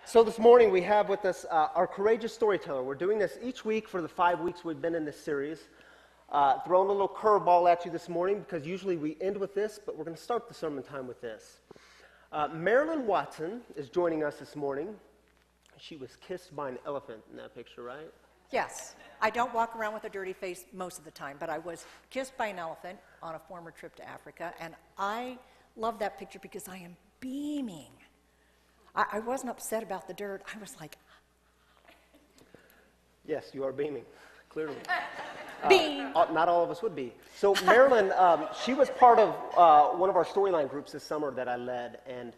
So this morning we have with us our courageous storyteller. We're doing this each week for the 5 weeks we've been in this series. Throwing a little curveball at you this morning because usually we end with this, but we're going to start the sermon time with this. Marilyn Watson is joining us this morning. She was kissed by an elephant in that picture, right? Yes. I don't walk around with a dirty face most of the time, but I was kissed by an elephant on a former trip to Africa, and I love that picture because I am beaming. I wasn't upset about the dirt. I was like... Yes, you are beaming, clearly. Beam! Not all of us would be. So Marilyn, she was part of one of our storyline groups this summer that I led, and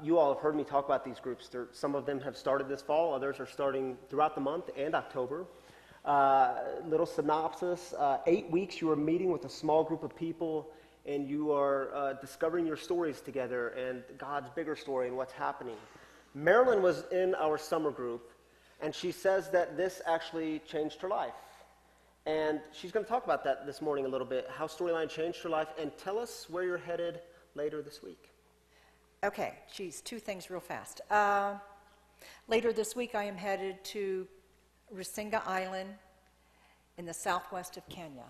you all have heard me talk about these groups. Some of them have started this fall, others are starting throughout the month and October. Little synopsis, 8 weeks you are meeting with a small group of people and you are discovering your stories together and God's bigger story and what's happening. Marilyn was in our summer group, and she says that this actually changed her life. And she's going to talk about that this morning a little bit, how Storyline changed her life, and tell us where you're headed later this week. Okay, geez, 2 things real fast. Later this week I am headed to Rusinga Island in the southwest of Kenya.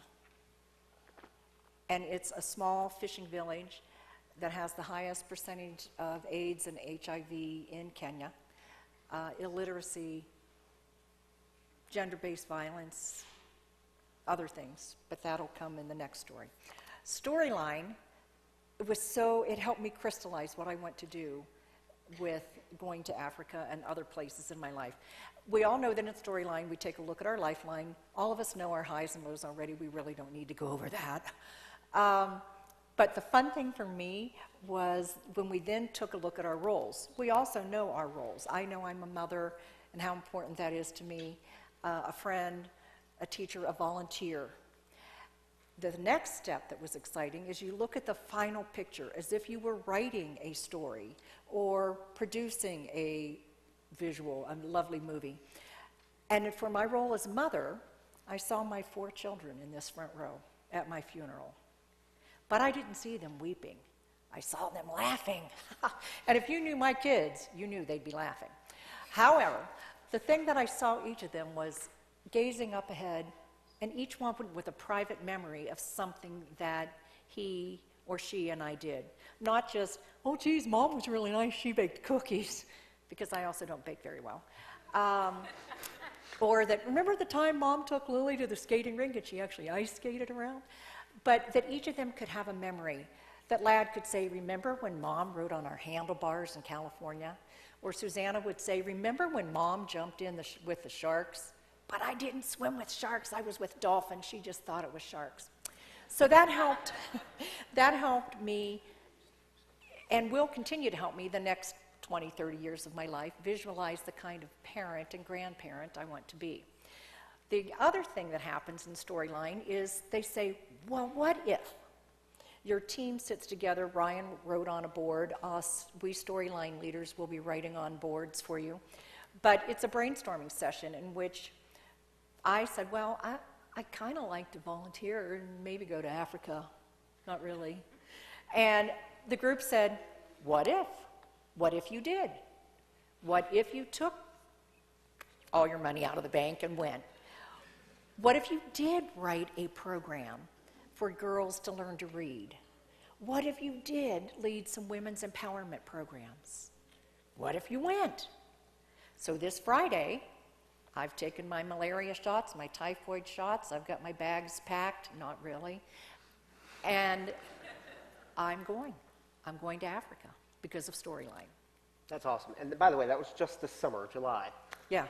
And it's a small fishing village that has the highest percentage of AIDS and HIV in Kenya. Illiteracy, gender-based violence, other things, but that'll come in the next story. Storyline, it helped me crystallize what I want to do with going to Africa and other places in my life. We all know that in Storyline, we take a look at our lifeline. All of us know our highs and lows already. We really don't need to go over that. But the fun thing for me was when we then took a look at our roles. We also know our roles. I know I'm a mother and how important that is to me, a friend, a teacher, a volunteer. The next step that was exciting is you look at the final picture as if you were writing a story or producing a visual, a lovely movie. And for my role as mother, I saw my 4 children in this front row at my funeral. But I didn't see them weeping. I saw them laughing. And if you knew my kids, you knew they'd be laughing. However, the thing that I saw each of them was gazing up ahead, and each one with a private memory of something that he or she and I did. Not just, oh, geez, Mom was really nice, she baked cookies, because I also don't bake very well. Or that, remember the time Mom took Lily to the skating rink and she actually ice skated around? But that each of them could have a memory. That lad could say, remember when Mom rode on our handlebars in California? Or Susanna would say, remember when Mom jumped in with the sharks? But I didn't swim with sharks, I was with dolphins. She just thought it was sharks. So that helped, that helped me, and will continue to help me the next 20, 30 years of my life, visualize the kind of parent and grandparent I want to be. The other thing that happens in Storyline is they say, well, what if? Your team sits together, Ryan wrote on a board, we Storyline leaders will be writing on boards for you. But it's a brainstorming session in which I said, well, I kind of like to volunteer and maybe go to Africa. Not really. And the group said, what if? What if you did? What if you took all your money out of the bank and went? What if you did write a program for girls to learn to read? What if you did lead some women's empowerment programs? What if you went? So this Friday, I've taken my malaria shots, my typhoid shots, I've got my bags packed, not really, and I'm going to Africa because of Storyline. That's awesome. And by the way, that was just this summer, July. Yeah.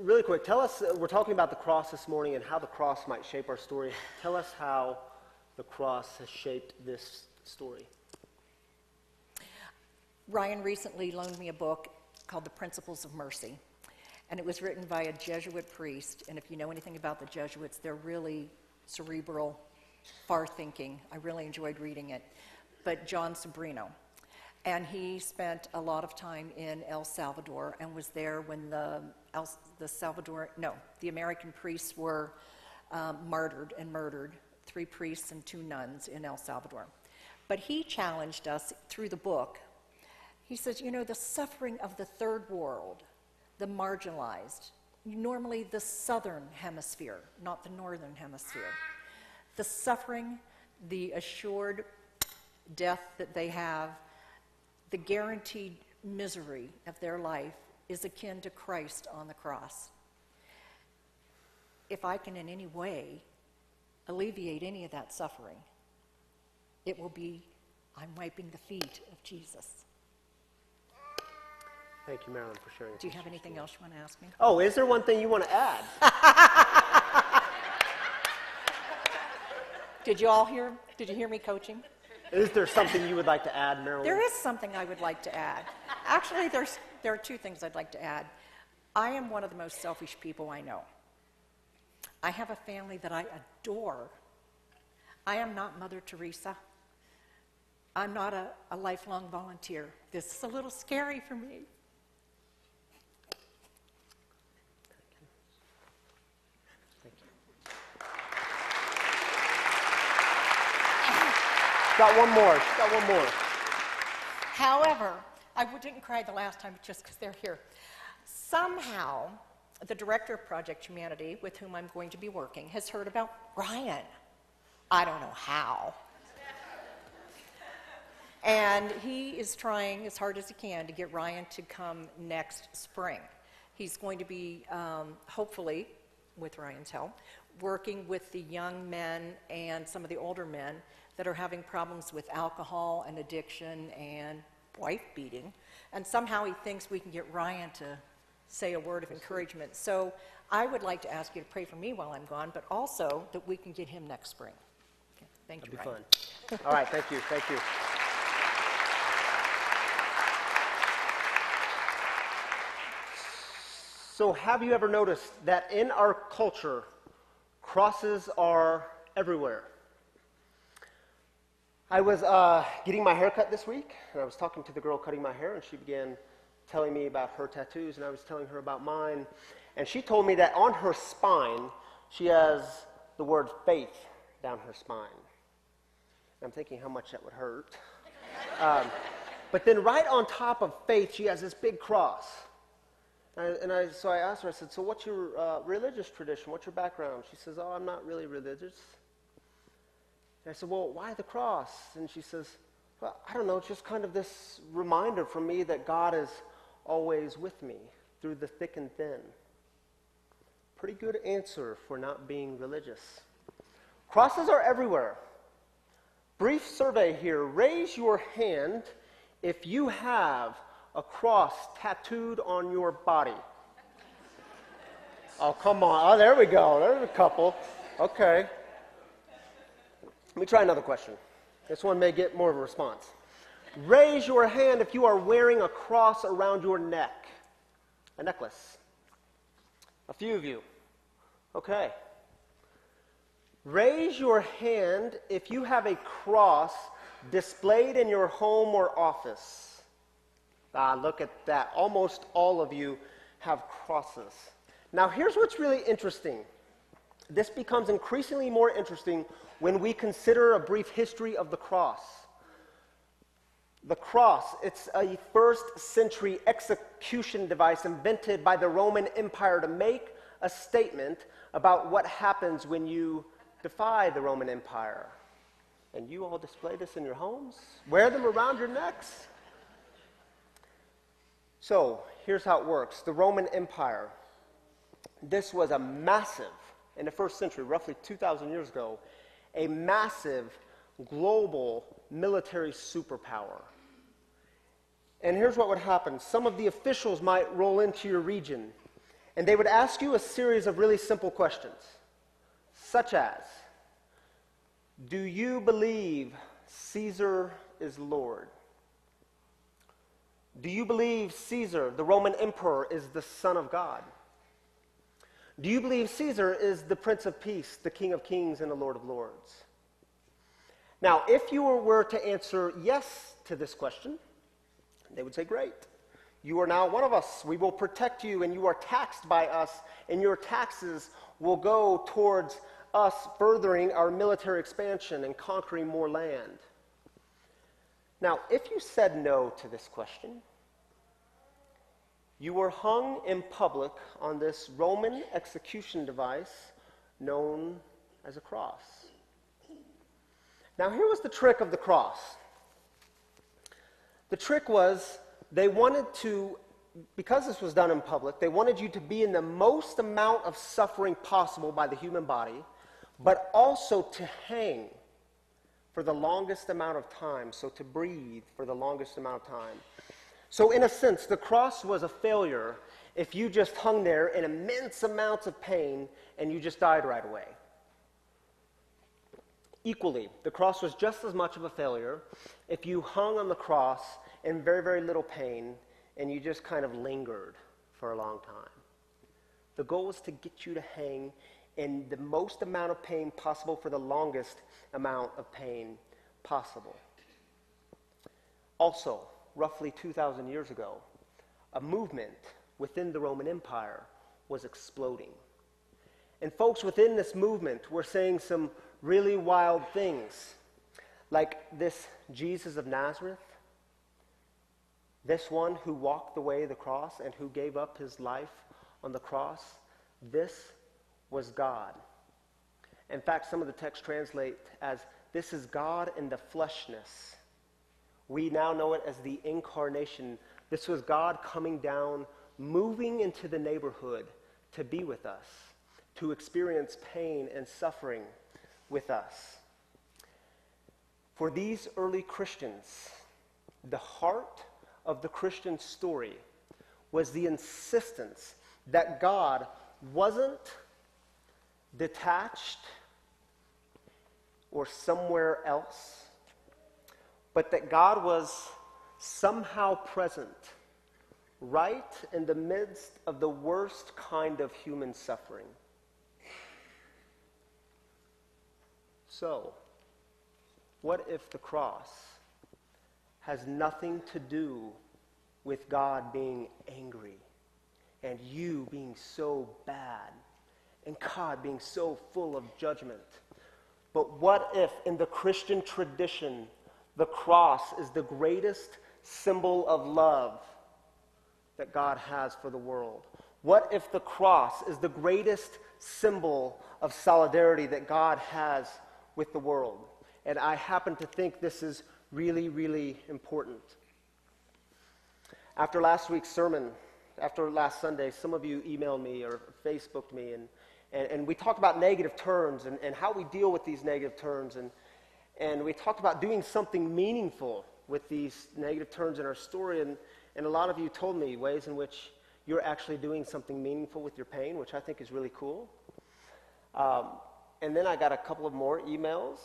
Really quick, tell us, we're talking about the cross this morning and how the cross might shape our story. Tell us how the cross has shaped this story. Ryan recently loaned me a book called The Principles of Mercy, and it was written by a Jesuit priest, and if you know anything about the Jesuits, they're really cerebral, far-thinking. I really enjoyed reading it. But John Sobrino. And he spent a lot of time in El Salvador and was there when the American priests were martyred and murdered, 3 priests and 2 nuns in El Salvador. But he challenged us through the book He says, you know, the suffering of the third world, the marginalized, normally the southern hemisphere, not the northern hemisphere, the suffering, the assured death that they have, the guaranteed misery of their life is akin to Christ on the cross. If I can in any way alleviate any of that suffering, it will be I'm wiping the feet of Jesus. Thank you, Marilyn, for sharing. Do you have anything else you want to ask me? Oh, is there one thing you want to add? Did you hear me coaching? Is there something you would like to add, Marilyn? There is something I would like to add. Actually, there are two things I'd like to add. I am one of the most selfish people I know. I have a family that I adore. I am not Mother Teresa. I'm not a lifelong volunteer. This is a little scary for me. Thank you. Got one more. She's got one more. However, I didn't cry the last time just because they're here. Somehow, the director of Project Humanity, with whom I'm going to be working, has heard about Ryan. I don't know how. And he is trying as hard as he can to get Ryan to come next spring. He's going to be, hopefully, with Ryan's help, working with the young men and some of the older men that are having problems with alcohol and addiction and wife beating. And somehow he thinks we can get Ryan to say a word of encouragement. So I would like to ask you to pray for me while I'm gone, but also that we can get him next spring. Okay. Thank you, Ryan. That'd be fun. All right, thank you, thank you. So have you ever noticed that in our culture, crosses are everywhere? I was getting my hair cut this week, and I was talking to the girl cutting my hair, and she began telling me about her tattoos, and I was telling her about mine. And she told me that on her spine, she has the word faith down her spine. And I'm thinking how much that would hurt. But then right on top of faith, she has this big cross. So I asked her, I said, so what's your religious tradition? What's your background? She says, oh, I'm not really religious. And I said, well, why the cross? And she says, well, I don't know, it's just kind of this reminder for me that God is always with me through the thick and thin. Pretty good answer for not being religious. Crosses are everywhere. Brief survey here. Raise your hand if you have a cross tattooed on your body. Oh, come on. Oh, there we go. There's a couple. Okay. Let me try another question. This one may get more of a response. Raise your hand if you are wearing a cross around your neck. A necklace. A few of you. Okay. Raise your hand if you have a cross displayed in your home or office. Look at that. Almost all of you have crosses. Now, here's what's really interesting. This becomes increasingly more interesting when we consider a brief history of the cross. The cross, it's a first-century execution device invented by the Roman Empire to make a statement about what happens when you defy the Roman Empire. And you all display this in your homes? Wear them around your necks? So, here's how it works. The Roman Empire, this was a massive, in the first century, roughly 2,000 years ago, a massive global military superpower. And here's what would happen. Some of the officials might roll into your region, and they would ask you a series of really simple questions, such as, do you believe Caesar is Lord? Do you believe Caesar, the Roman emperor, is the Son of God? Do you believe Caesar is the Prince of Peace, the King of Kings, and the Lord of Lords? Now, if you were to answer yes to this question, they would say, great. You are now one of us. We will protect you, and you are taxed by us, and your taxes will go towards us furthering our military expansion and conquering more land. Now, if you said no to this question, you were hung in public on this Roman execution device known as a cross. Now, here was the trick of the cross. The trick was they wanted to, because this was done in public, they wanted you to be in the most amount of suffering possible by the human body, but also to hang for the longest amount of time, so to breathe for the longest amount of time. So in a sense, the cross was a failure if you just hung there in immense amounts of pain and you just died right away. Equally, the cross was just as much of a failure if you hung on the cross in very, very little pain and you just kind of lingered for a long time. The goal was to get you to hang in the most amount of pain possible for the longest amount of pain possible. Also, roughly 2,000 years ago, a movement within the Roman Empire was exploding. And folks within this movement were saying some really wild things, like this Jesus of Nazareth, this one who walked the way of the cross and who gave up his life on the cross, this was God. In fact, some of the texts translate as, this is God in the fleshness. We now know it as the incarnation. This was God coming down, moving into the neighborhood to be with us, to experience pain and suffering with us. For these early Christians, the heart of the Christian story was the insistence that God wasn't detached or somewhere else, but that God was somehow present right in the midst of the worst kind of human suffering. So, what if the cross has nothing to do with God being angry and you being so bad and God being so full of judgment? But what if in the Christian tradition the cross is the greatest symbol of love that God has for the world? What if the cross is the greatest symbol of solidarity that God has with the world? And I happen to think this is really, really important. After last week's sermon, after last Sunday, some of you emailed me or Facebooked me, and we talked about negative terms and how we deal with these negative terms. And we talked about doing something meaningful with these negative terms in our story. And a lot of you told me ways in which you're actually doing something meaningful with your pain, which I think is really cool. And then I got a couple of more emails.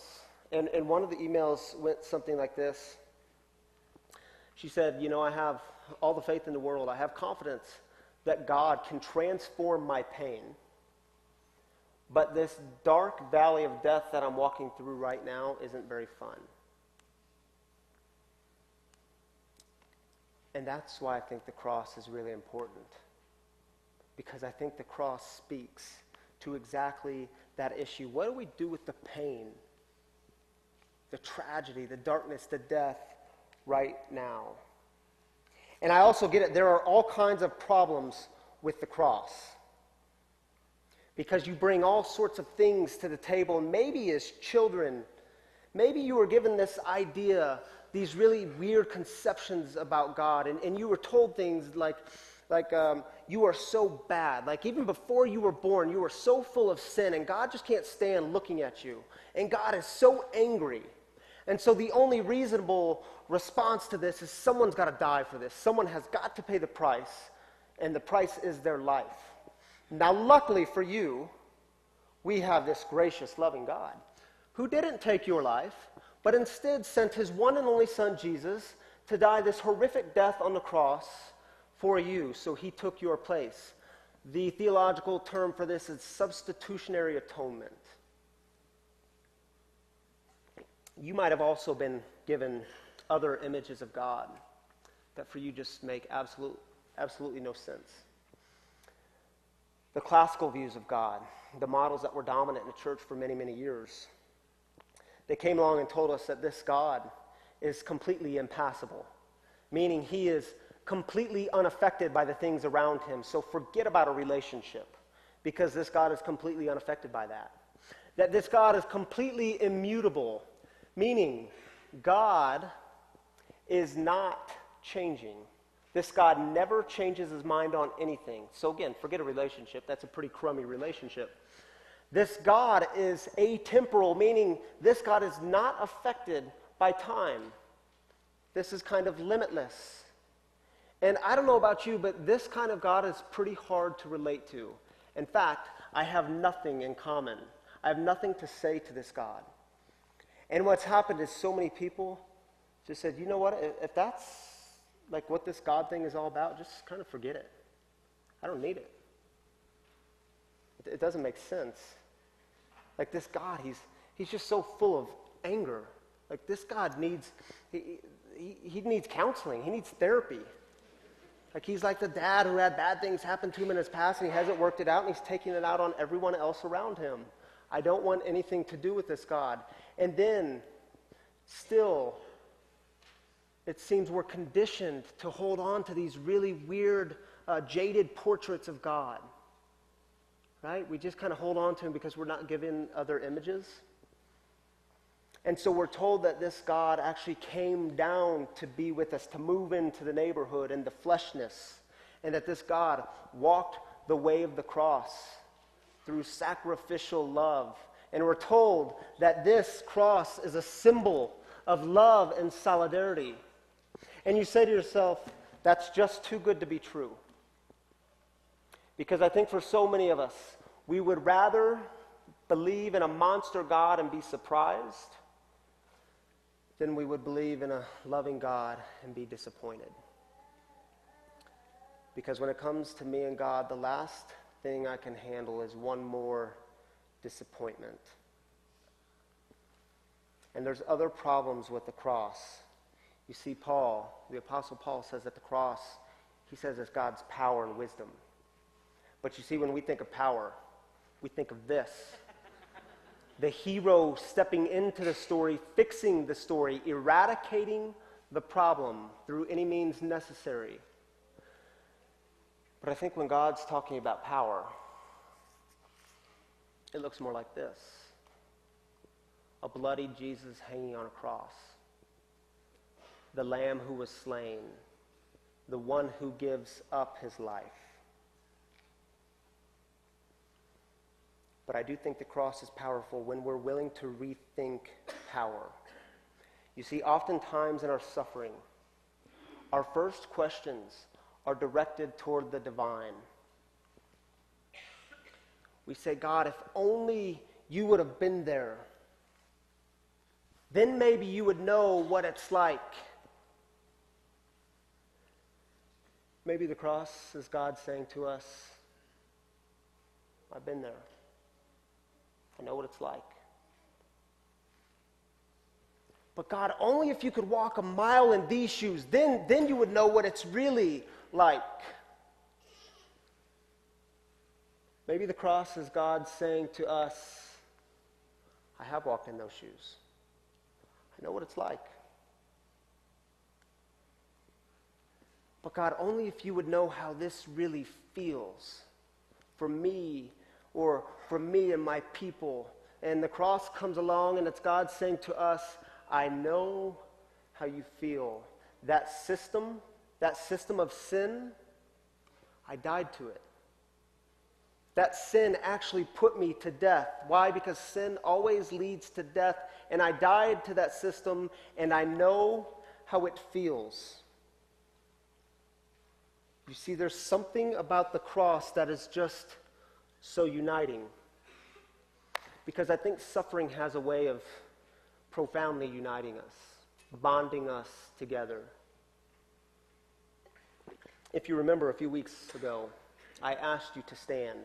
And one of the emails went something like this. She said, you know, I have all the faith in the world. I have confidence that God can transform my pain. But this dark valley of death that I'm walking through right now isn't very fun. And that's why I think the cross is really important. Because I think the cross speaks to exactly that issue. What do we do with the pain, the tragedy, the darkness, the death right now? And I also get it, there are all kinds of problems with the cross. Because you bring all sorts of things to the table, and maybe as children, maybe you were given this idea, these really weird conceptions about God, and you were told things like you are so bad. Like even before you were born, you were so full of sin, and God just can't stand looking at you. And God is so angry. And so the only reasonable response to this is someone's got to die for this. Someone has got to pay the price, and the price is their life. Now, luckily for you, we have this gracious, loving God who didn't take your life, but instead sent his one and only son, Jesus, to die this horrific death on the cross for you, so he took your place. The theological term for this is substitutionary atonement. You might have also been given other images of God that for you just make absolutely no sense. The classical views of God, the models that were dominant in the church for many, many years, they came along and told us that this God is completely impassible, meaning he is completely unaffected by the things around him. So forget about a relationship, because this God is completely unaffected by that. That this God is completely immutable, meaning God is not changing. This God never changes his mind on anything. So again, forget a relationship. That's a pretty crummy relationship. This God is atemporal, meaning this God is not affected by time. This is kind of limitless. And I don't know about you, but this kind of God is pretty hard to relate to. In fact, I have nothing in common. I have nothing to say to this God. And what's happened is so many people just said, you know what, if that's like what this God thing is all about, just kind of forget it. I don't need it. It doesn't make sense. Like this God, he's just so full of anger. Like this God needs, he needs counseling. He needs therapy. Like he's like the dad who had bad things happen to him in his past and he hasn't worked it out and he's taking it out on everyone else around him. I don't want anything to do with this God. And then, still, it seems we're conditioned to hold on to these really weird, jaded portraits of God. Right? We just kind of hold on to him because we're not given other images. And so we're told that this God actually came down to be with us, to move into the neighborhood and the fleshness, and that this God walked the way of the cross through sacrificial love. And we're told that this cross is a symbol of love and solidarity. And you say to yourself, that's just too good to be true. Because I think for so many of us, we would rather believe in a monster God and be surprised than we would believe in a loving God and be disappointed. Because when it comes to me and God, the last thing I can handle is one more disappointment. And there's other problems with the cross. You see, Paul, the Apostle Paul says that the cross, he says it's God's power and wisdom. But you see, when we think of power, we think of this. The hero stepping into the story, fixing the story, eradicating the problem through any means necessary. But I think when God's talking about power, it looks more like this. A bloody Jesus hanging on a cross. The Lamb who was slain. The one who gives up his life. But I do think the cross is powerful when we're willing to rethink power. You see, oftentimes in our suffering, our first questions are directed toward the divine. We say, God, if only you would have been there, then maybe you would know what it's like. Maybe the cross is God saying to us, I've been there. I know what it's like. But God, only if you could walk a mile in these shoes, then you would know what it's really like. Maybe the cross is God saying to us, I have walked in those shoes. I know what it's like. But God, only if you would know how this really feels for me, or for me and my people. And the cross comes along and it's God saying to us, I know how you feel. That system of sin, I died to it. That sin actually put me to death. Why? Because sin always leads to death. And I died to that system and I know how it feels. You see, there's something about the cross that is just so uniting. Because I think suffering has a way of profoundly uniting us, bonding us together. If you remember a few weeks ago, I asked you to stand.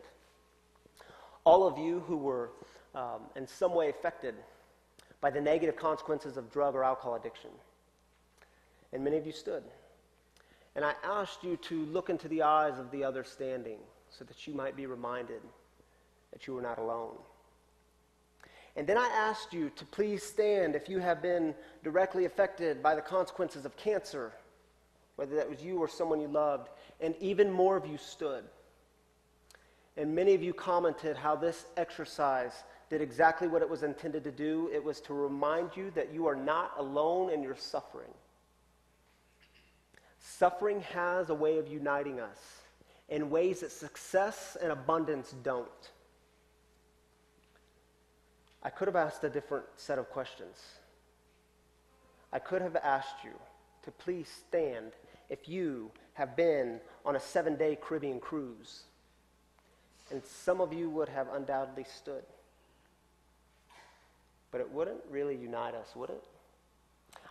All of you who were in some way affected by the negative consequences of drug or alcohol addiction. And many of you stood. And I asked you to look into the eyes of the other standing, so that you might be reminded that you were not alone. And then I asked you to please stand if you have been directly affected by the consequences of cancer, whether that was you or someone you loved, and even more of you stood. And many of you commented how this exercise did exactly what it was intended to do. It was to remind you that you are not alone in your suffering. Suffering has a way of uniting us in ways that success and abundance don't. I could have asked a different set of questions. I could have asked you to please stand if you have been on a 7-day Caribbean cruise. And some of you would have undoubtedly stood. But it wouldn't really unite us, would it?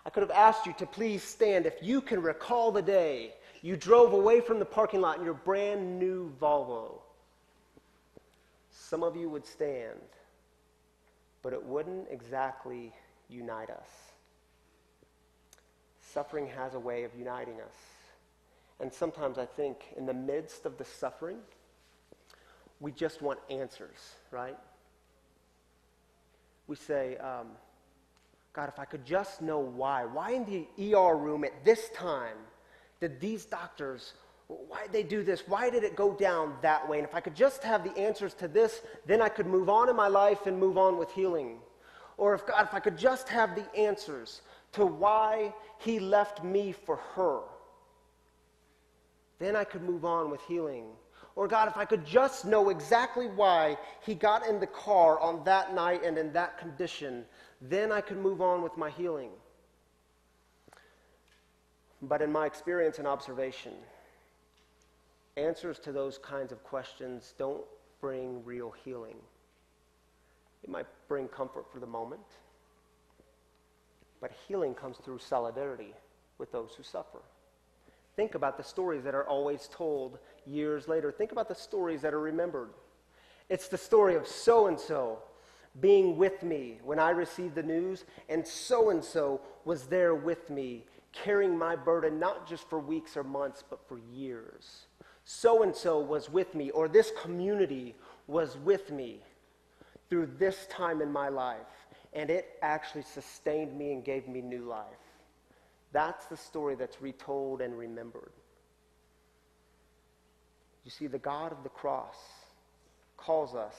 I could have asked you to please stand if you can recall the day you drove away from the parking lot in your brand new Volvo. Some of you would stand, but it wouldn't exactly unite us. Suffering has a way of uniting us. And sometimes I think in the midst of the suffering, we just want answers, right? We say, God, if I could just know why. Why in the ER room at this time did these doctors, why did they do this? Why did it go down that way? And if I could just have the answers to this, then I could move on in my life and move on with healing. Or if God, if I could just have the answers to why he left me for her, then I could move on with healing. Or God, if I could just know exactly why he got in the car on that night and in that condition, then I could move on with my healing. But in my experience and observation, answers to those kinds of questions don't bring real healing. It might bring comfort for the moment, but healing comes through solidarity with those who suffer. Think about the stories that are always told years later. Think about the stories that are remembered. It's the story of so-and-so being with me when I received the news, and so-and-so was there with me, carrying my burden not just for weeks or months, but for years. So-and-so was with me, or this community was with me through this time in my life, and it actually sustained me and gave me new life. That's the story that's retold and remembered. You see, the God of the cross calls us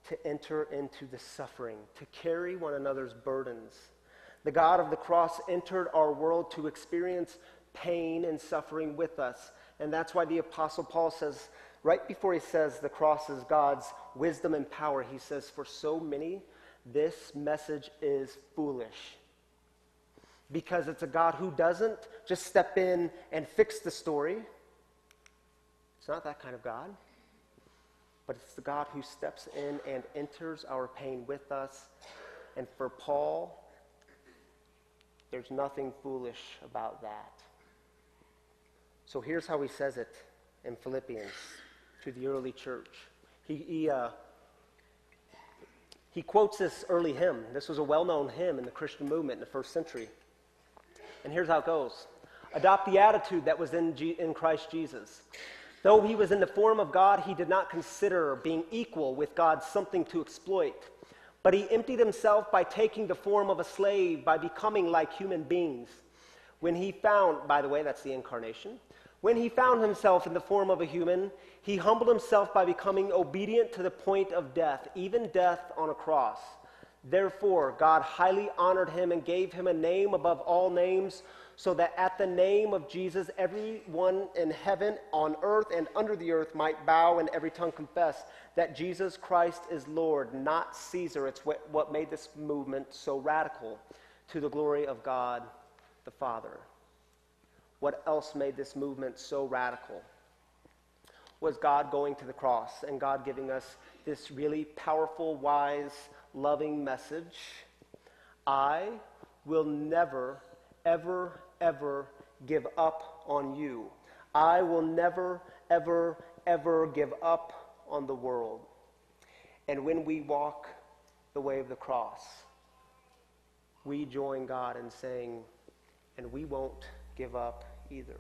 to enter into the suffering, to carry one another's burdens. The God of the cross entered our world to experience pain and suffering with us. And that's why the Apostle Paul says, right before he says the cross is God's wisdom and power, he says, for so many, this message is foolish. Because it's a God who doesn't just step in and fix the story. It's not that kind of God. But it's the God who steps in and enters our pain with us. And for Paul, there's nothing foolish about that. So here's how he says it in Philippians to the early church. He quotes this early hymn. This was a well-known hymn in the Christian movement in the first century. And here's how it goes. Adopt the attitude that was in Christ Jesus. Though he was in the form of God, he did not consider being equal with God something to exploit. But he emptied himself by taking the form of a slave, by becoming like human beings. When he found, by the way, that's the incarnation. When he found himself in the form of a human, he humbled himself by becoming obedient to the point of death, even death on a cross. Therefore, God highly honored him and gave him a name above all names, so that at the name of Jesus, everyone in heaven, on earth, and under the earth might bow and every tongue confess that Jesus Christ is Lord, not Caesar. It's what made this movement so radical, to the glory of God the Father. What else made this movement so radical was God going to the cross and God giving us this really powerful, wise, loving message. I will never, ever, ever give up on you. I will never, ever, ever give up on the world. And when we walk the way of the cross, we join God in saying, and we won't give up either.